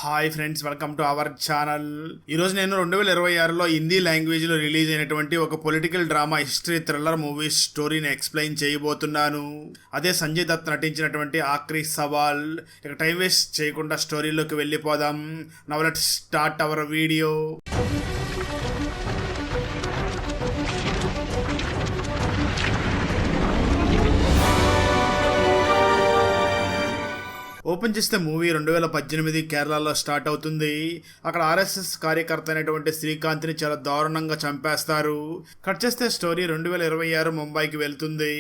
Hi friends, welcome to our channel. ఈరోజు నేను 2026లో హిందీ లాంగ్వేజ్లో రిలీజ్ అయినటువంటి ఒక political drama history thriller movie స్టోరీని ఎక్స్ప్లెయిన్ చేయబోతున్నాను. అదే సంజయ్ దత్ నటించినటువంటి ఆఖరి సవాల్. ఇక టైం వేస్ట్ చేయకుండా స్టోరీలోకి వెళ్ళిపోదాం. Now let's start our video. Open చేస్తే మూవీ 2018 కేరళలో స్టార్ట్ అవుతుంది. అక్కడ ఆర్ఎస్ఎస్ కార్యకర్త అయినటువంటి శ్రీకాంత్ని చాలా దారుణంగా చంపేస్తారు. కట్ చేస్తే స్టోరీ 2026 ముంబైకి వెళ్తుంది.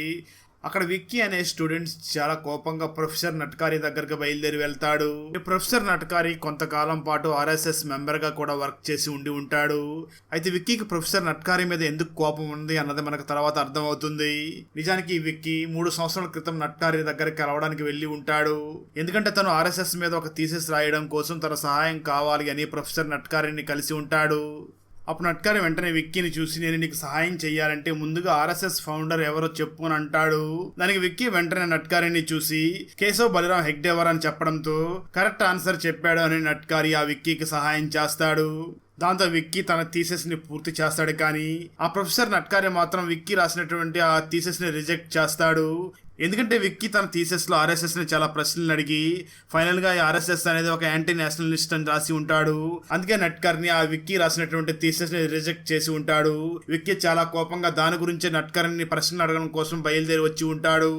అక్కడ విక్కీ అనే స్టూడెంట్స్ చాలా కోపంగా ప్రొఫెసర్ నట్కారి దగ్గరకు బయలుదేరి వెళ్తాడు. ప్రొఫెసర్ నట్కారి కొంతకాలం పాటు ఆర్ఎస్ఎస్ మెంబర్ గా కూడా వర్క్ చేసి ఉంటాడు. అయితే విక్కీకి ప్రొఫెసర్ నట్కారి మీద ఎందుకు కోపం ఉంది అన్నది మనకు తర్వాత అర్థమవుతుంది. నిజానికి విక్కీ 3 సంవత్సరాల క్రితం నట్కారి దగ్గరికి కలవడానికి వెళ్లి ఉంటాడు. ఎందుకంటే తను ఆర్ఎస్ఎస్ మీద ఒక థీసిస్ రాయడం కోసం తన సహాయం కావాలి అని ప్రొఫెసర్ నట్కారిని కలిసి ఉంటాడు. అప్పుడు నట్కారి వెంటనే విక్కీని చూసి, నేను నీకు సహాయం చెయ్యాలంటే ముందుగా ఆర్ఎస్ఎస్ ఫౌండర్ ఎవరో చెప్పు అని అంటాడు. దానికి విక్కీ వెంటనే నట్కారిని చూసి కేశవ్ బలిరామ్ హెగ్డేవర్ అని చెప్పడంతో కరెక్ట్ ఆన్సర్ చెప్పాడు అని నట్కారి ఆ విక్కీకి సహాయం చేస్తాడు. దాంతో విక్కీ తన థీసిస్ ని పూర్తి చేస్తాడు. కానీ ఆ ప్రొఫెసర్ నట్కారి మాత్రం విక్కీ రాసినటువంటి ఆ థీసిస్ ని రిజెక్ట్ చేస్తాడు. ఎందుకంటే విక్కీ తన థీసిస్ లో ఆర్ఎస్ఎస్ ని చాలా ప్రశ్నలు అడిగి ఫైనల్ గా ఆర్ఎస్ఎస్ అనేది ఒక యాంటీ నేషనలిస్ట్ అని రాసి ఉంటాడు. అందుకే నట్కర్ని ఆ విక్కీ రాసినటువంటి థీసిస్ ని రిజెక్ట్ చేసి ఉంటాడు. విక్కీ చాలా కోపంగా దాని గురించి నట్కర్ని ప్రశ్నలు అడగడం కోసం బయలుదేరి వచ్చి ఉంటాడు.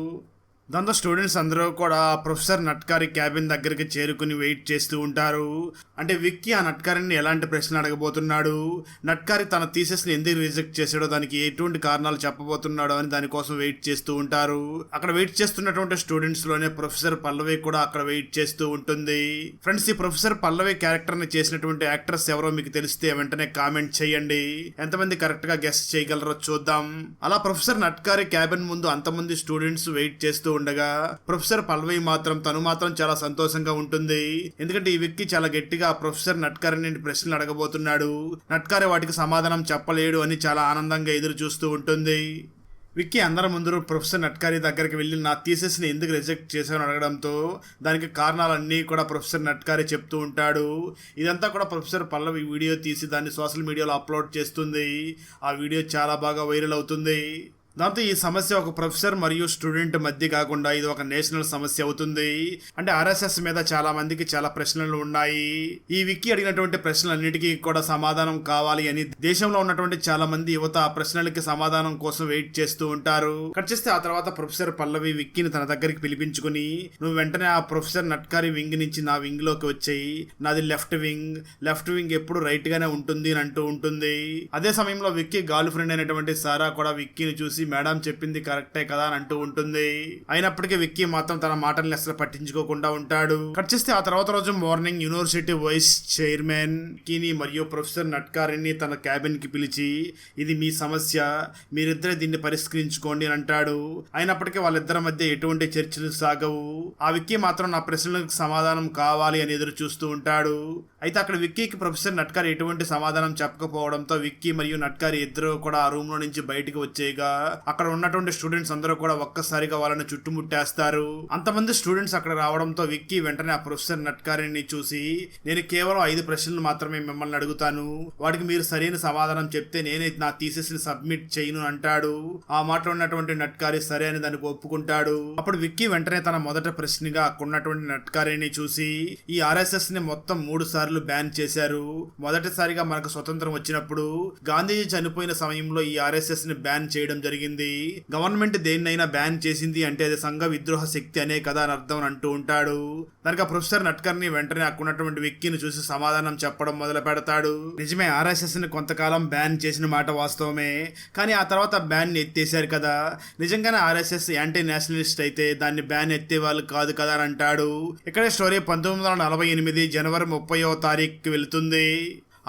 దాంతో స్టూడెంట్స్ అందరూ కూడా ప్రొఫెసర్ నట్కారి క్యాబిన్ దగ్గరికి చేరుకుని వెయిట్ చేస్తూ ఉంటారు. అంటే విక్కీ ఆ నట్కారిని ఎలాంటి ప్రశ్నలు అడగబోతున్నాడు, నట్కారి తన థీసిస్ని ఎందుకు రిజెక్ట్ చేశాడో, దానికి ఎటువంటి కారణాలు చెప్పబోతున్నాడో అని దానికోసం వెయిట్ చేస్తూ ఉంటారు. అక్కడ వెయిట్ చేస్తున్నటువంటి స్టూడెంట్స్ లోనే ప్రొఫెసర్ పల్లవి కూడా అక్కడ వెయిట్ చేస్తూ ఉంటుంది. ఫ్రెండ్స్, ఈ ప్రొఫెసర్ పల్లవి క్యారెక్టర్ ని చేసినటువంటి యాక్ట్రెస్ ఎవరో మీకు తెలిస్తే వెంటనే కామెంట్ చేయండి. ఎంతమంది కరెక్ట్ గా గెస్ చేయగలరో చూద్దాం. అలా ప్రొఫెసర్ నట్కారి క్యాబిన్ ముందు అంతమంది స్టూడెంట్స్ వెయిట్ చేస్తూ ఉండగా ప్రొఫెసర్ పల్లవి తను మాత్రం చాలా సంతోషంగా ఉంటుంది. ఎందుకంటే ఈ విక్కీ చాలా గట్టిగా ప్రొఫెసర్ నట్కారి నుండి ప్రశ్నలు అడగబోతున్నాడు. నట్కారి వాటికి సమాధానం చెప్పలేడు అని చాలా ఆనందంగా ఎదురు చూస్తూ ఉంటుంది. విక్కీ అందరి ముందు ప్రొఫెసర్ నట్కారి దగ్గరికి వెళ్ళి నా థీసిస్ ని ఎందుకు రిజెక్ట్ చేశాను అడగడంతో దానికి కారణాలన్నీ కూడా ప్రొఫెసర్ నట్కారి చెప్తూ ఉంటాడు. ఇదంతా కూడా ప్రొఫెసర్ పల్లవి వీడియో తీసి దాన్ని సోషల్ మీడియాలో అప్లోడ్ చేస్తుంది. ఆ వీడియో చాలా బాగా వైరల్ అవుతుంది. దాంతో ఈ సమస్య ఒక ప్రొఫెసర్ మరియు స్టూడెంట్ మధ్య కాకుండా ఇది ఒక నేషనల్ సమస్య అవుతుంది. అంటే ఆర్ఎస్ఎస్ మీద చాలా మందికి చాలా ప్రశ్నలు ఉన్నాయి. ఈ విక్కీ అడిగినటువంటి ప్రశ్నలన్నిటికీ కూడా సమాధానం కావాలి అని దేశంలో ఉన్నటువంటి చాలా మంది యువత ఆ ప్రశ్నలకి సమాధానం కోసం వెయిట్ చేస్తూ ఉంటారు. కట్ చేస్తే ఆ తర్వాత ప్రొఫెసర్ పల్లవి విక్కీని తన దగ్గరికి పిలిపించుకుని, నువ్వు వెంటనే ఆ ప్రొఫెసర్ నట్కారి వింగ్ నుంచి నా వింగ్ లోకి వచ్చాయి, నాది లెఫ్ట్ వింగ్ ఎప్పుడు రైట్ గానే ఉంటుంది అని అంటూ ఉంటుంది. అదే సమయంలో విక్కీ గర్ల్ ఫ్రెండ్ అయినటువంటి సారా కూడా విక్కీని చూసి మేడం చెప్పింది కరెక్టే కదా అని అంటూ ఉంటుంది. అయినప్పటికీ విక్కీ మాత్రం తన మాటల్ని అసలు పట్టించుకోకుండా ఉంటాడు. కట్ చేస్తే ఆ తర్వాత రోజు మార్నింగ్ యూనివర్సిటీ వైస్ చైర్మన్ కీని మరియు ప్రొఫెసర్ నట్కారిని తన క్యాబిన్ కి పిలిచి, ఇది మీ సమస్య, మీరిద్దరే దీన్ని పరిష్కరించుకోండి అని అంటాడు. అయినప్పటికీ వాళ్ళిద్దరి మధ్య ఎటువంటి చర్చలు సాగవు. ఆ విక్కీ మాత్రం నా ప్రశ్నలకు సమాధానం కావాలి అని ఎదురు చూస్తూ ఉంటాడు. అయితే అక్కడ విక్కీకి ప్రొఫెసర్ నట్కారి ఎటువంటి సమాధానం చెప్పకపోవడంతో విక్కీ మరియు నట్కారి ఇద్దరు కూడా ఆ రూమ్ లో నుంచి బయటకు వచ్చేయగా అక్కడ ఉన్నటువంటి స్టూడెంట్స్ అందరూ కూడా ఒక్కసారిగా వాళ్ళని చుట్టుముట్టేస్తారు. అంతమంది స్టూడెంట్స్ అక్కడ రావడంతో విక్కీ వెంటనే ఆ ప్రొఫెసర్ నట్కారిని చూసి, నేను కేవలం 5 ప్రశ్నలు మాత్రమే మిమ్మల్ని అడుగుతాను, వాటికి మీరు సరైన సమాధానం చెప్తే నేనే నా థీసిస్ ని సబ్మిట్ చేయను అంటాడు. ఆ మాటలో ఉన్నటువంటి నట్కారి సరే అని దానికి ఒప్పుకుంటాడు. అప్పుడు విక్కీ వెంటనే తన మొదటి ప్రశ్నగా అక్కడ ఉన్నటువంటి నట్కారిని చూసి, ఈ ఆర్ఎస్ఎస్ ని మొత్తం 3 సార్లు బ్యాన్ చేశారు. మొదటిసారిగా మనకు స్వతంత్రం వచ్చినప్పుడు గాంధీజీ చనిపోయిన సమయంలో ఈ ఆర్ఎస్ఎస్ ని బ్యాన్ చేయడం జరిగింది. గవర్నమెంట్ దేన్నైనా బ్యాన్ చేసింది అంటే అది సంఘ విద్రోహ శక్తి అనే కదా అని అర్థం అంటూ ఉంటాడు. దానికి ఆ ప్రొఫెసర్ నట్కర్ని వెంటనే అక్కడున్నటువంటి విక్కీని చూసి సమాధానం చెప్పడం మొదలు పెడతాడు. నిజమే, ఆర్ఎస్ఎస్ ని కొంతకాలం బ్యాన్ చేసిన మాట వాస్తవమే, కానీ ఆ తర్వాత బ్యాన్ ని ఎత్తేసారు కదా. నిజంగానే ఆర్ఎస్ఎస్ యాంటీ నేషనలిస్ట్ అయితే దాన్ని బ్యాన్ ఎత్తే వాళ్ళు కాదు కదా అని అంటాడు. ఇక్కడే స్టోరీ 1948 జనవరి 30వ తారీఖుకి వెళుతుంది.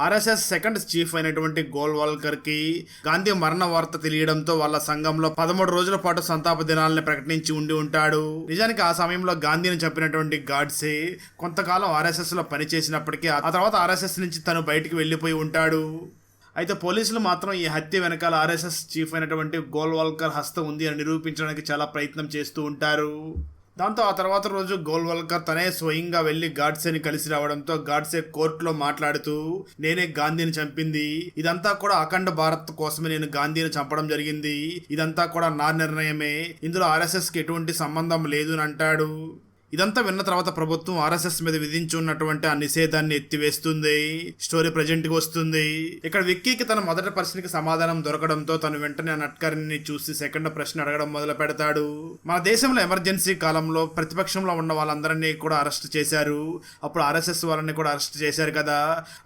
ఆర్ఎస్ఎస్ సెకండ్ చీఫ్ అయినటువంటి గోల్వాల్కర్ కి గాంధీ మరణ వార్త తెలియడంతో వాళ్ళ సంఘంలో 13 రోజుల పాటు సంతాప దినాలని ప్రకటించి ఉంటాడు. నిజానికి ఆ సమయంలో గాంధీని చంపినటువంటి గాడ్సే కొంతకాలం ఆర్ఎస్ఎస్ లో పనిచేసినప్పటికీ ఆ తర్వాత ఆర్ఎస్ఎస్ నుంచి తను బయటికి వెళ్లిపోయి ఉంటాడు. అయితే పోలీసులు మాత్రం ఈ హత్య వెనకాల ఆర్ఎస్ఎస్ చీఫ్ అయినటువంటి గోల్వాల్కర్ హస్తం ఉంది అని నిరూపించడానికి చాలా ప్రయత్నం చేస్తూ ఉంటారు. దాంతో ఆ తర్వాత రోజు గోల్వల్కర్ తనే స్వయంగా వెళ్లి గాడ్సేని కలిసి రావడంతో గాడ్సే కోర్టులో మాట్లాడుతూ నేనే గాంధీని చంపింది, ఇదంతా కూడా అఖండ భారత్ కోసమే నేను గాంధీని చంపడం జరిగింది, ఇదంతా కూడా నా నిర్ణయమే, ఇందులో ఆర్ఎస్ఎస్ కి ఎటువంటి సంబంధం లేదు అని అంటాడు. ఇదంతా విన్న తర్వాత ప్రభుత్వం ఆర్ఎస్ఎస్ మీద విధించి ఉన్నటువంటి ఆ నిషేధాన్ని ఎత్తివేస్తుంది. స్టోరీ ప్రజెంట్ కి వస్తుంది. ఇక్కడ విక్కీకి తన మొదటి ప్రశ్నకి సమాధానం దొరకడంతో తను వెంటనే నట్కర్ని చూసి సెకండ్ ప్రశ్న అడగడం మొదలు పెడతాడు. మన దేశంలో ఎమర్జెన్సీ కాలంలో ప్రతిపక్షంలో ఉన్న వాళ్ళందరినీ కూడా అరెస్ట్ చేశారు, అప్పుడు ఆర్ఎస్ఎస్ వాళ్ళని కూడా అరెస్ట్ చేశారు కదా,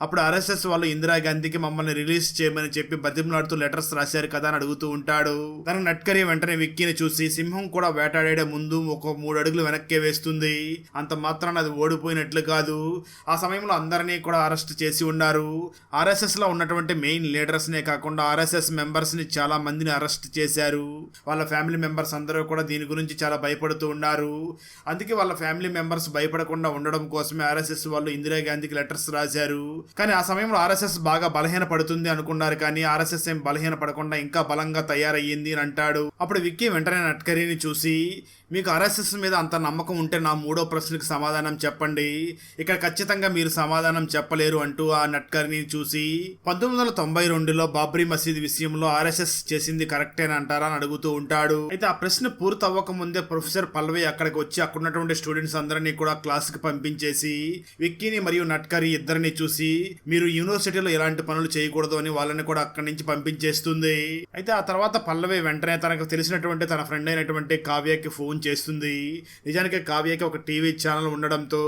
అప్పుడు ఆర్ఎస్ఎస్ వాళ్ళు ఇందిరాగాంధీకి మమ్మల్ని రిలీజ్ చేయమని చెప్పి బతిమలాడుతూ లెటర్స్ రాశారు కదా అని అడుగుతూ ఉంటాడు. తన నట్కరి వెంటనే విక్కీని చూసి సింహం కూడా వేటాడే ముందు ఒక 3 అడుగులు వెనక్కే వేస్తుంది, అంత మాత్రాన అది ఓడిపోయినట్లు కాదు, ఆ సమయంలో అందరినీ కూడా అరెస్ట్ చేసి ఉన్నారు, ఆర్ఎస్ఎస్ లో ఉన్నటువంటి మెయిన్ లీడర్స్ నే కాకుండా ఆర్ఎస్ఎస్ మెంబర్స్ ని చాలా మందిని అరెస్ట్ చేశారు, వాళ్ళ ఫ్యామిలీ మెంబర్స్ అందరూ కూడా దీని గురించి చాలా భయపడుతూ ఉన్నారు, అందుకే వాళ్ళ ఫ్యామిలీ మెంబర్స్ భయపడకుండా ఉండడం కోసమే ఆర్ఎస్ఎస్ వాళ్ళు ఇందిరాగాంధీకి లెటర్స్ రాశారు, కానీ ఆ సమయంలో ఆర్ఎస్ఎస్ బాగా బలహీన పడుతుంది అనుకున్నారు, కానీ ఆర్ఎస్ఎస్ ఏం బలహీన పడకుండా ఇంకా బలంగా తయారయ్యింది అని అంటాడు. అప్పుడు విక్కీ వెంటనే నట్కరీని చూసి మీకు ఆర్ఎస్ఎస్ మీద అంత నమ్మకం ఉంటే నా 3వ ప్రశ్నకు సమాధానం చెప్పండి, ఇక్కడ ఖచ్చితంగా మీరు సమాధానం చెప్పలేరు అంటూ ఆ నట్కర్ని చూసి 1992లో బాబ్రీ మసీద్ విషయంలో ఆర్ఎస్ఎస్ చేసింది కరెక్టేనా అంటారా అని అడుగుతూ ఉంటాడు. అయితే ఆ ప్రశ్న పూర్తి అవ్వక ముందే ప్రొఫెసర్ పల్లవి అక్కడికి వచ్చి అక్కడ ఉన్నటువంటి స్టూడెంట్స్ అందరినీ కూడా క్లాస్ కి పంపించేసి విక్కీని మరియు నట్కరీ ఇద్దరిని చూసి మీరు యూనివర్సిటీలో ఎలాంటి పనులు చేయకూడదు అని వాళ్ళని కూడా అక్కడి నుంచి పంపించేస్తుంది. అయితే ఆ తర్వాత పల్లవి వెంటనే తనకు తెలిసినటువంటి తన ఫ్రెండ్ అయినటువంటి కావ్యకి ఫోన్ చేస్తుంది. నిజానికి కావ్యకి ఒక టీవీ ఛానల్ ఉండడంతో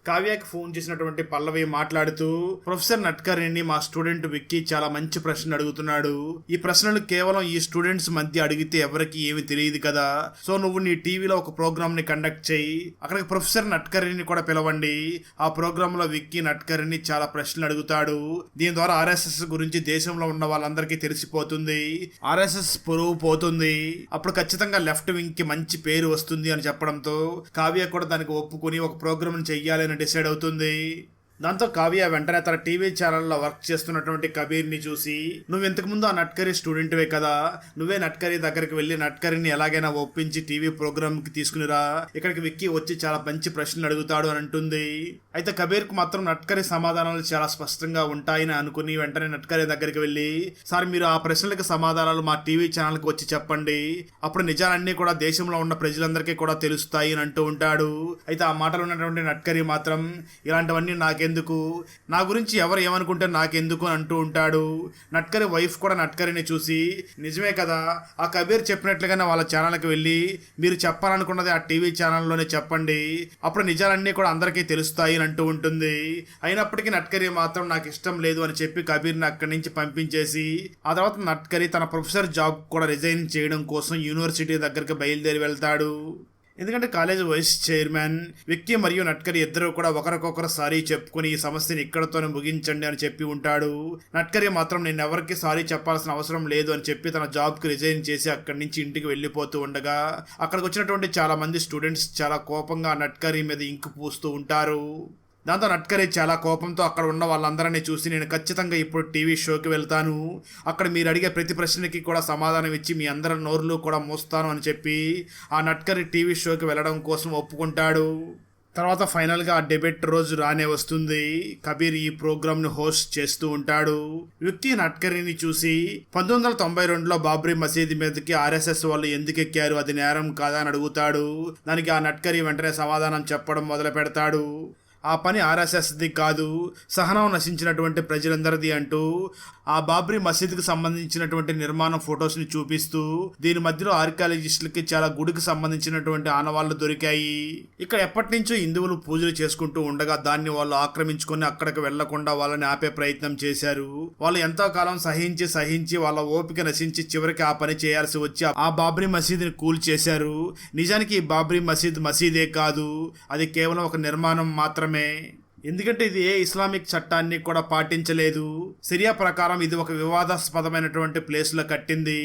కావ్యకి ఫోన్ చేసినటువంటి పల్లవి మాట్లాడుతూ ప్రొఫెసర్ నట్కరీని మా స్టూడెంట్ విక్కీ చాలా మంచి ప్రశ్న అడుగుతున్నాడు, ఈ ప్రశ్నలు కేవలం ఈ స్టూడెంట్స్ మధ్య అడిగితే ఎవరికి ఏమి తెలియదు కదా, సో నువ్వు నీ టీవీలో ఒక ప్రోగ్రామ్ ని కండక్ట్ చేయి, అక్కడికి ప్రొఫెసర్ నట్కరీని కూడా పిలవండి, ఆ ప్రోగ్రామ్ లో విక్కీ నట్కరీని చాలా ప్రశ్నలు అడుగుతాడు, దీని ద్వారా ఆర్ఎస్ఎస్ గురించి దేశంలో ఉన్న వాళ్ళందరికీ తెలిసిపోతుంది, ఆర్ఎస్ఎస్ పొరుగు పోతుంది, అప్పుడు ఖచ్చితంగా లెఫ్ట్ వింగ్ కి మంచి పేరు వస్తుంది అని చెప్పడంతో కావ్య కూడా దానికి ఒప్పుకుని ఒక ప్రోగ్రామ్ చెయ్యాలని డిసైడ్ అవుతుంది. దాంతో కావ్య వెంటనే తన టీవీ ఛానల్లో వర్క్ చేస్తున్నటువంటి కబీర్ని చూసి నువ్వు ఇంతకు ముందు ఆ నట్కరీ స్టూడెంట్వే కదా, నువ్వే నట్కరీ దగ్గరికి వెళ్ళి నట్కరీని ఎలాగైనా ఒప్పించి టీవీ ప్రోగ్రామ్ కి తీసుకునిరా, ఇక్కడికి విక్కీ వచ్చి చాలా మంచి ప్రశ్నలు అడుగుతాడు అని అంటుంది. అయితే కబీర్ కు మాత్రం నట్కరీ సమాధానాలు చాలా స్పష్టంగా ఉంటాయని అనుకుని వెంటనే నట్కరీ దగ్గరికి వెళ్ళి సార్ మీరు ఆ ప్రశ్నలకు సమాధానాలు మా టీవీ ఛానల్ కి వచ్చి చెప్పండి, అప్పుడు నిజాలన్నీ కూడా దేశంలో ఉన్న ప్రజలందరికీ కూడా తెలుస్తాయి అని అంటూ ఉంటాడు. అయితే ఆ మాటలు ఉన్నటువంటి నట్కరీ మాత్రం ఇలాంటివన్నీ నాకెందుకు, నా గురించి ఎవరు ఏమనుకుంటే నాకెందుకు అని అంటూ ఉంటాడు. నట్కరీ వైఫ్ కూడా నట్కరీని చూసి నిజమే కదా, ఆ కబీర్ చెప్పినట్లుగానే వాళ్ళ ఛానల్కి వెళ్ళి మీరు చెప్పాలనుకున్నది ఆ టీవీ ఛానల్లోనే చెప్పండి, అప్పుడు నిజాలన్నీ కూడా అందరికీ తెలుస్తాయి అని అంటూ ఉంటుంది. అయినప్పటికీ నట్కరీ మాత్రం నాకు ఇష్టం లేదు అని చెప్పి కబీర్ని అక్కడి నుంచి పంపించేసి ఆ తర్వాత నట్కరీ తన ప్రొఫెసర్ జాబ్ కూడా రిజైన్ చేయడం కోసం యూనివర్సిటీ దగ్గరికి బయలుదేరి వెళ్తాడు. ఎందుకంటే కాలేజ్ వైస్ చైర్మన్ విక్కీ మరియు నట్కరీ ఇద్దరు కూడా ఒకరికొకరు సారీ చెప్పుకుని ఈ సమస్యని ఇక్కడతోనే ముగించండి అని చెప్పి ఉంటాడు. నట్కరీ మాత్రం నేను ఎవరికి సారీ చెప్పాల్సిన అవసరం లేదు అని చెప్పి తన జాబ్కి రిజైన్ చేసి అక్కడి నుంచి ఇంటికి వెళ్ళిపోతూ ఉండగా అక్కడికి వచ్చినటువంటి చాలా మంది స్టూడెంట్స్ చాలా కోపంగా నట్కరీ మీద ఇంకు పూస్తూ ఉంటారు. దాంతో నట్కరీ చాలా కోపంతో అక్కడ ఉన్న వాళ్ళందరినీ చూసి నేను ఖచ్చితంగా ఇప్పుడు టీవీ షోకి వెళ్తాను, అక్కడ మీరు అడిగే ప్రతి ప్రశ్నకి కూడా సమాధానం ఇచ్చి మీ అందరి నోర్లు కూడా మోస్తాను అని చెప్పి ఆ నట్కరీ టీవీ షోకి వెళ్ళడం కోసం ఒప్పుకుంటాడు. తర్వాత ఫైనల్గా ఆ డిబేట్ రోజు రానే వస్తుంది. కబీర్ ఈ ప్రోగ్రామ్ని హోస్ట్ చేస్తూ ఉంటాడు. విక్కీ నట్కరీని చూసి 1992లో బాబ్రీ మసీద్ మీదకి ఆర్ఎస్ఎస్ వాళ్ళు ఎందుకు ఎక్కారు, అది నేరం కాదా అని అడుగుతాడు. దానికి ఆ నట్కరీ వెంటనే సమాధానం చెప్పడం మొదలు పెడతాడు. ఆ పని ఆర్ఎస్ఎస్ది కాదు, సహనం నశించినటువంటి ప్రజలందరిది అంటూ ఆ బాబ్రీ మసీద్కి సంబంధించినటువంటి నిర్మాణం ఫొటోస్ని చూపిస్తూ దీని మధ్యలో ఆర్కియాలజిస్టులకి చాలా గుడికి సంబంధించినటువంటి ఆనవాళ్లు దొరికాయి, ఇక్కడ ఎప్పటి నుంచో హిందువులు పూజలు చేసుకుంటూ ఉండగా దాన్ని వాళ్ళు ఆక్రమించుకొని అక్కడికి వెళ్లకుండా వాళ్ళని ఆపే ప్రయత్నం చేశారు, వాళ్ళు ఎంతో కాలం సహించి వాళ్ళ ఓపిక నశించి చివరికి ఆ పని చేయాల్సి వచ్చి ఆ బాబ్రీ మసీద్ని కూల్చేశారు. నిజానికి ఈ బాబ్రీ మసీదే కాదు, అది కేవలం ఒక నిర్మాణం మాత్రమే. ఎందుకంటే ఇది ఏ ఇస్లామిక్ చట్టాన్ని కూడా పాటించలేదు. సిరియా ప్రకారం ఇది ఒక వివాదాస్పదమైనటువంటి ప్లేస్లో కట్టింది.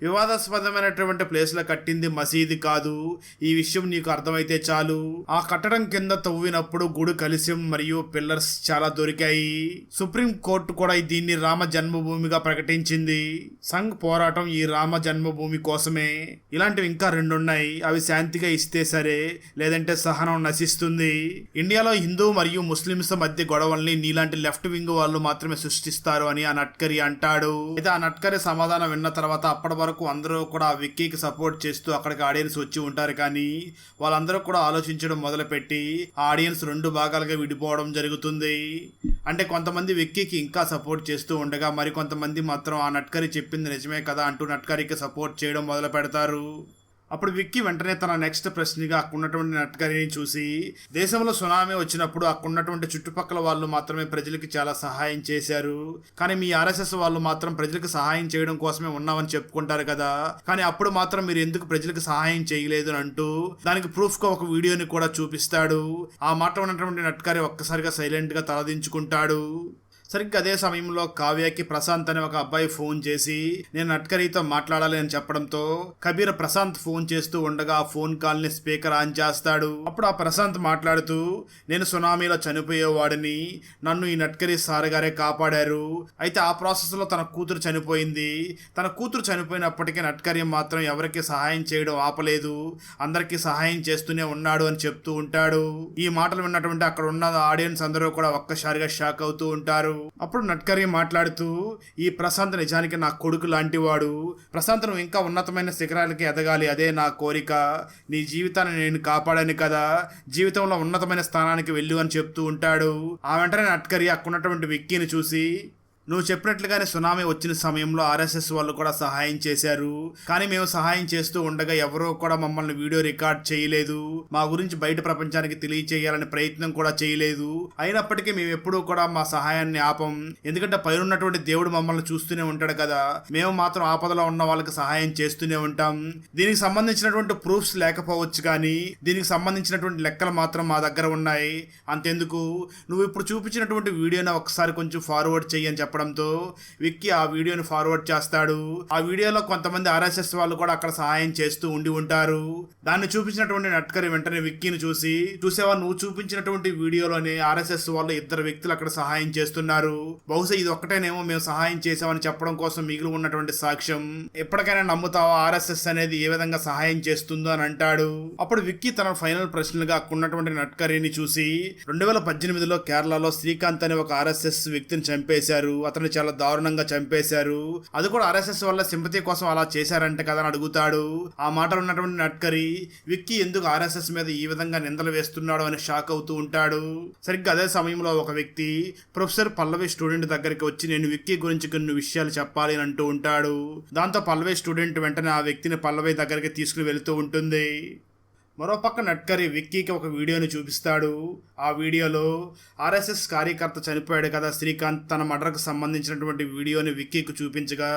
వివాదాస్పదమైనటువంటి ప్లేస్లో కట్టింది మసీదు కాదు. ఈ విషయం నీకు అర్థమైతే చాలు. ఆ కట్టడం కింద తవ్వినప్పుడు గుడి కలిసిం మరియు పిల్లర్స్ చాలా దొరికాయి. సుప్రీం కోర్టు కూడా దీన్ని రామ జన్మభూమిగా ప్రకటించింది. సంఘ్ పోరాటం ఈ రామ జన్మభూమి కోసమే. ఇలాంటివి ఇంకా 2 ఉన్నాయి. అవి శాంతిగా ఇస్తే సరే, లేదంటే సహనం నశిస్తుంది. ఇండియాలో హిందూ మరియు ముస్లింస్ మధ్య గొడవల్ని నీలాంటి లెఫ్ట్ వింగ్ వాళ్ళు మాత్రమే సృష్టిస్తారు అని ఆ నట్కరీ అంటాడు. అయితే ఆ నట్కరీ సమాధానం విన్న తర్వాత అప్పటి వరకు అందరూ కూడా ఆ విక్కీకి సపోర్ట్ చేస్తూ అక్కడికి ఆడియన్స్ వచ్చి ఉంటారు. కానీ వాళ్ళందరూ కూడా ఆలోచించడం మొదలుపెట్టి ఆ ఆడియన్స్ 2 భాగాలుగా విడిపోవడం జరుగుతుంది. అంటే కొంతమంది విక్కీకి ఇంకా సపోర్ట్ చేస్తూ ఉండగా మరికొంతమంది మాత్రం ఆ నట్కరీ చెప్పింది నిజమే కదా అంటూ నట్కరీకి సపోర్ట్ చేయడం మొదలు పెడతారు. అప్పుడు విక్కీ వెంటనే తన నెక్స్ట్ ప్రశ్నగా అక్కడున్నటువంటి నట్కరీని చూసి, దేశంలో సునామీ వచ్చినప్పుడు అక్కడున్నటువంటి చుట్టుపక్కల వాళ్ళు మాత్రమే ప్రజలకి చాలా సహాయం చేశారు, కానీ మీ ఆర్ఎస్ఎస్ వాళ్ళు మాత్రం ప్రజలకు సహాయం చేయడం కోసమే ఉన్నామని చెప్పుకుంటారు కదా, కానీ అప్పుడు మాత్రం మీరు ఎందుకు ప్రజలకు సహాయం చేయలేదు అని అంటూ దానికి ప్రూఫ్గా ఒక వీడియోని కూడా చూపిస్తాడు. ఆ మాట ఉన్నటువంటి నట్కరీ ఒక్కసారిగా సైలెంట్గా తలదించుకుంటాడు. సరిగ్గా అదే సమయంలో కావ్యకి ప్రశాంత్ అనే ఒక అబ్బాయి ఫోన్ చేసి నేను నట్కరీతో మాట్లాడాలి అని చెప్పడంతో కబీర్ ప్రశాంత్ ఫోన్ చేస్తూ ఉండగా ఆ ఫోన్ కాల్ ని స్పీకర్ ఆన్ చేస్తాడు. అప్పుడు ఆ ప్రశాంత్ మాట్లాడుతూ, నేను సునామీలో చనిపోయేవాడిని, నన్ను ఈ నట్కరీ సార్ గారే కాపాడారు. అయితే ఆ ప్రాసెస్ లో తన కూతురు చనిపోయింది. తన కూతురు చనిపోయినప్పటికీ నట్కరీ మాత్రం ఎవరికి సహాయం చేయడం ఆపలేదు, అందరికీ సహాయం చేస్తూనే ఉన్నాడు అని చెప్తూ ఉంటాడు. ఈ మాటలు విన్నటువంటి అక్కడ ఉన్న ఆడియన్స్ అందరూ కూడా ఒక్కసారిగా షాక్ అవుతూ ఉంటారు. అప్పుడు నట్కరీ మాట్లాడుతూ, ఈ ప్రశాంత్ నిజానికి నా కొడుకు లాంటివాడు. ప్రశాంత్ నువ్వు ఇంకా ఉన్నతమైన శిఖరాలకి ఎదగాలి, అదే నా కోరిక. నీ జీవితాన్ని నేను కాపాడాను కదా, జీవితంలో ఉన్నతమైన స్థానానికి వెళ్ళు అని చెప్తూ ఉంటాడు. ఆ వెంటనే నట్కరీ అక్కడున్నటువంటి విక్కీని చూసి, నువ్వు చెప్పినట్లుగానే సునామీ వచ్చిన సమయంలో ఆర్ఎస్ఎస్ వాళ్ళు కూడా సహాయం చేశారు, కానీ మేము సహాయం చేస్తూ ఉండగా ఎవరో కూడా మమ్మల్ని వీడియో రికార్డ్ చేయలేదు, మా గురించి బయట ప్రపంచానికి తెలియచేయాలని ప్రయత్నం కూడా చేయలేదు. అయినప్పటికీ మేము ఎప్పుడూ కూడా మా సహాయాన్ని ఆపం, ఎందుకంటే పైనున్నటువంటి దేవుడు మమ్మల్ని చూస్తూనే ఉంటాడు కదా, మేము మాత్రం ఆపదలో ఉన్న వాళ్ళకి సహాయం చేస్తూనే ఉంటాం. దీనికి సంబంధించినటువంటి ప్రూఫ్స్ లేకపోవచ్చు, కానీ దీనికి సంబంధించినటువంటి లెక్కలు మాత్రం మా దగ్గర ఉన్నాయి. అంతెందుకు, నువ్వు ఇప్పుడు చూపించినటువంటి వీడియోని ఒకసారి కొంచెం ఫార్వర్డ్ చెయ్యని చెప్పడంతో విక్కీ ఆ వీడియోని ఫార్వర్డ్ చేస్తాడు. ఆ వీడియోలో కొంతమంది ఆర్ఎస్ఎస్ వాళ్ళు కూడా అక్కడ సహాయం చేస్తూ ఉండి ఉంటారు. దాన్ని చూపించినటువంటి నట్కరీ వెంటనే విక్కీని చూసి, చూసేవా నువ్వు చూపించినటువంటి వీడియోలోనే ఆర్ఎస్ఎస్ వాళ్ళు 2 వ్యక్తులు అక్కడ సహాయం చేస్తున్నారు, బహుశా ఇది ఒక్కటేనేమో మేము సహాయం చేసామని చెప్పడం కోసం మిగిలి ఉన్నటువంటి సాక్ష్యం, ఎప్పటికైనా నమ్ముతావా ఆర్ఎస్ఎస్ అనేది ఏ విధంగా సహాయం చేస్తుందో అని అంటాడు. అప్పుడు విక్కీ తన ఫైనల్ ప్రశ్నలుగా అక్కడున్నటువంటి నట్కరీని చూసి, 2018లో కేరళలో శ్రీకాంత్ అనే ఒక ఆర్ఎస్ఎస్ వ్యక్తిని చంపేశారు, అతను చాలా దారుణంగా చంపేశారు, అది కూడా ఆర్ఎస్ఎస్ వల్ల సింపతి కోసం అలా చేశారంటే కదా అని అడుగుతాడు. ఆ మాటలు ఉన్నటువంటి నట్కరీ విక్కీ ఎందుకు ఆర్ఎస్ఎస్ మీద ఈ విధంగా నిందలు వేస్తున్నాడు అని షాక్ అవుతూ ఉంటాడు. సరిగ్గా అదే సమయంలో ఒక వ్యక్తి ప్రొఫెసర్ పల్లవి స్టూడెంట్ దగ్గరికి వచ్చి నేను విక్కీ గురించి కొన్ని విషయాలు చెప్పాలి అని అంటూ ఉంటాడు. దాంతో పల్లవి స్టూడెంట్ వెంటనే ఆ వ్యక్తిని పల్లవి దగ్గరికి తీసుకుని వెళుతూ ఉంటుంది. మరోపక్క నట్కరీ విక్కీకి ఒక వీడియోని చూపిస్తాడు. ఆ వీడియోలో ఆర్ఎస్ఎస్ కార్యకర్త చనిపోయాడు కదా శ్రీకాంత్, తన మర్డర్కు సంబంధించినటువంటి వీడియోని విక్కీకి చూపించగా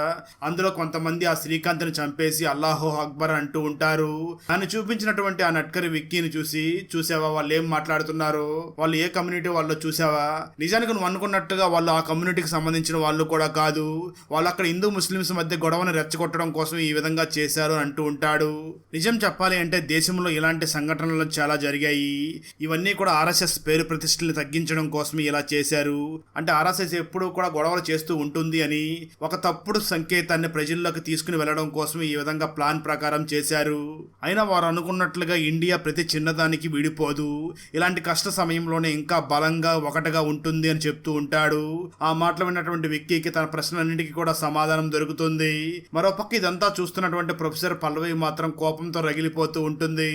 అందులో కొంతమంది ఆ శ్రీకాంత్ని చంపేసి అల్లాహో అక్బర్ అంటూ ఉంటారు. దాన్ని చూపించినటువంటి ఆ నట్కరీ విక్కీని చూసి, చూసావా వాళ్ళు ఏం మాట్లాడుతున్నారో, వాళ్ళు ఏ కమ్యూనిటీ వాళ్ళు చూసావా, నిజానికి నువ్వు అనుకున్నట్టుగా వాళ్ళు ఆ కమ్యూనిటీకి సంబంధించిన వాళ్ళు కూడా కాదు, వాళ్ళు అక్కడ హిందూ ముస్లిమ్స్ మధ్య గొడవను రెచ్చగొట్టడం కోసం ఈ విధంగా చేశారు అంటూ ఉంటాడు. నిజం చెప్పాలి అంటే దేశంలో ఇలాంటి సంఘటనలు చాలా జరిగాయి. ఇవన్నీ కూడా ఆర్ఎస్ఎస్ పేరు ప్రతిష్టలు తగ్గించడం కోసం ఇలా చేశారు. అంటే ఆర్ఎస్ఎస్ ఎప్పుడూ కూడా గొడవలు చేస్తూ ఉంటుంది అని ఒక తప్పుడు సంకేతాన్ని ప్రజల్లోకి తీసుకుని వెళ్లడం కోసం ఈ విధంగా ప్లాన్ ప్రకారం చేశారు. అయినా వారు అనుకున్నట్లుగా ఇండియా ప్రతి చిన్నదానికి విడిపోదు, ఇలాంటి కష్ట సమయంలోనే ఇంకా బలంగా ఒకటిగా ఉంటుంది అని చెప్తూ ఉంటాడు. ఆ మాటలు విన్నటువంటి విక్కీకి తన ప్రశ్నలన్నింటికి కూడా సమాధానం దొరుకుతుంది. మరోపక్క ఇదంతా చూస్తున్నటువంటి ప్రొఫెసర్ పల్లవి మాత్రం కోపంతో రగిలిపోతూ ఉంటుంది.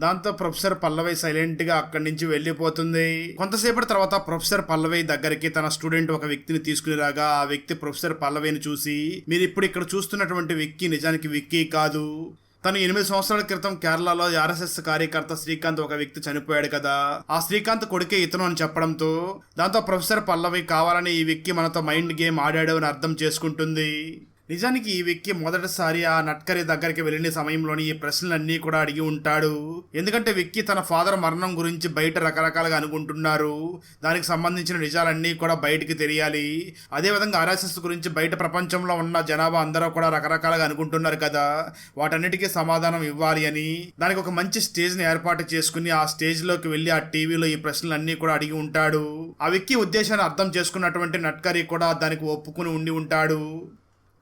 దాంతో ప్రొఫెసర్ పల్లవి సైలెంట్ గా అక్కడి నుంచి వెళ్లిపోతుంది. కొంతసేపటి తర్వాత ప్రొఫెసర్ పల్లవి దగ్గరికి తన స్టూడెంట్ ఒక వ్యక్తిని తీసుకుని రాగా ఆ వ్యక్తి ప్రొఫెసర్ పల్లవిని చూసి, మీరు ఇప్పుడు ఇక్కడ చూస్తున్నటువంటి విక్కీ నిజానికి విక్కీ కాదు, తను 8 సంవత్సరాల క్రితం కేరళలో ఆర్ఎస్ఎస్ కార్యకర్త శ్రీకాంత్ ఒక వ్యక్తి చనిపోయాడు కదా, ఆ శ్రీకాంత్ కొడుకే ఇతను అని చెప్పడంతో దాంతో ప్రొఫెసర్ పల్లవి కావాలని ఈ వ్యక్తి మనతో మైండ్ గేమ్ ఆడాడు అని అర్థం చేసుకుంటుంది. నిజానికి ఈ విక్కీ మొదటిసారి ఆ నట్కరి దగ్గరికి వెళ్ళిన సమయంలోని ఈ ప్రశ్నలన్నీ కూడా అడిగి ఉంటాడు. ఎందుకంటే విక్కీ తన ఫాదర్ మరణం గురించి బయట రకరకాలుగా అనుకుంటున్నారు. దానికి సంబంధించిన నిజాలన్నీ కూడా బయటికి తెలియాలి. అదేవిధంగా ఆర్ఎస్ఎస్ గురించి బయట ప్రపంచంలో ఉన్న జనాభా అందరూ కూడా రకరకాలుగా అనుకుంటున్నారు కదా, వాటన్నిటికీ సమాధానం ఇవ్వాలి అని దానికి ఒక మంచి స్టేజ్ ని ఏర్పాటు చేసుకుని ఆ స్టేజ్ లోకి వెళ్లి ఆ టీవీలో ఈ ప్రశ్నలన్నీ కూడా అడిగి ఉంటాడు. ఆ విక్కీ ఉద్దేశాన్ని అర్థం చేసుకున్నటువంటి నట్కరి కూడా దానికి ఒప్పుకుని ఉండి ఉంటాడు.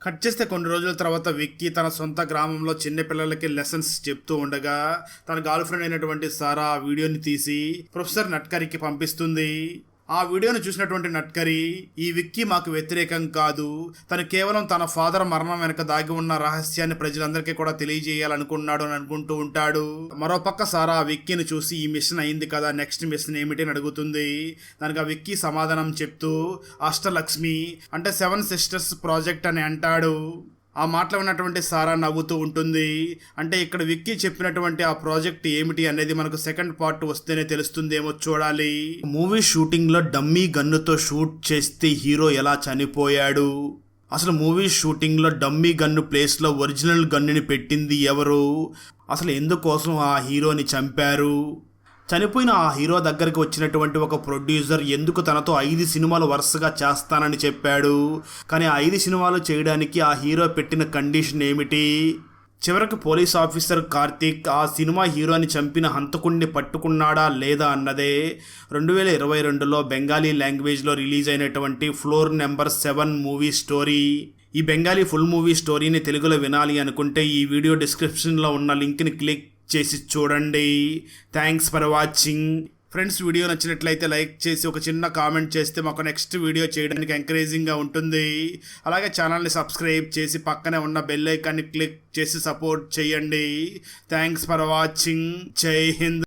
కట్ చేస్తే కొన్ని రోజుల తర్వాత విక్కీ తన సొంత గ్రామంలో చిన్న పిల్లలకి లెసన్స్ చెప్తూ ఉండగా తన గర్ల్ ఫ్రెండ్ అయినటువంటి సారా ఆ వీడియోని తీసి ప్రొఫెసర్ నట్కరికి పంపిస్తుంది. ఆ వీడియోను చూసినటువంటి నట్కరి, ఈ విక్కీ మాకు వ్యతిరేకం కాదు, తను కేవలం తన ఫాదర్ మరణం వెనక దాగి ఉన్న రహస్యాన్ని ప్రజలందరికీ కూడా తెలియజేయాలనుకున్నాడు అని అనుకుంటూ ఉంటాడు. మరోపక్క సారా ఆ విక్కీని చూసి ఈ మిషన్ అయింది కదా, నెక్స్ట్ మిషన్ ఏమిటి అని అడుగుతుంది. దానికి ఆ విక్కీ సమాధానం చెప్తూ అష్టలక్ష్మి అంటే 7 సిస్టర్స్ ప్రాజెక్ట్ అని అంటాడు. ఆ మాటలు విన్నటువంటి సారా నవ్వుతూ ఉంటుంది. అంటే ఇక్కడ విక్కీ చెప్పినటువంటి ఆ ప్రాజెక్ట్ ఏమిటి అనేది మనకు సెకండ్ పార్ట్ వస్తేనే తెలుస్తుందేమో, చూడాలి. మూవీ షూటింగ్ లో డమ్మీ గన్నుతో షూట్ చేస్తే హీరో ఎలా చనిపోయాడు, అసలు మూవీ షూటింగ్ లో డమ్మీ గన్ను ప్లేస్ లో ఒరిజినల్ గన్నుని పెట్టింది ఎవరు, అసలు ఎందుకోసం ఆ హీరోని చంపారు, చనిపోయిన ఆ హీరో దగ్గరికి వచ్చినటువంటి ఒక ప్రొడ్యూసర్ ఎందుకు తనతో 5 సినిమాలు వరుసగా చేస్తానని చెప్పాడు, కానీ ఆ 5 సినిమాలు చేయడానికి ఆ హీరో పెట్టిన కండిషన్ ఏమిటి, చివరికి పోలీస్ ఆఫీసర్ కార్తీక్ ఆ సినిమా హీరోని చంపిన హంతకుడిని పట్టుకున్నాడా లేదా అన్నదే 2022లో బెంగాలీ లాంగ్వేజ్లో రిలీజ్ అయినటువంటి ఫ్లోర్ నెంబర్ 7 మూవీ స్టోరీ. ఈ బెంగాలీ ఫుల్ మూవీ స్టోరీని తెలుగులో వినాలి అనుకుంటే ఈ వీడియో డిస్క్రిప్షన్లో ఉన్న లింక్ని క్లిక్ చేసి చూడండి. Thanks for watching friends. Video నచ్చినట్లయితే లైక్ చేసి ఒక చిన్న కామెంట్ చేస్తే మాకు నెక్స్ట్ వీడియో చేయడానికి ఎంకరేజింగ్గా ఉంటుంది. అలాగే ఛానల్ని సబ్స్క్రైబ్ చేసి పక్కనే ఉన్న బెల్ ఐకాన్ని క్లిక్ చేసి సపోర్ట్ చేయండి. Thanks for watching. జై హింద్.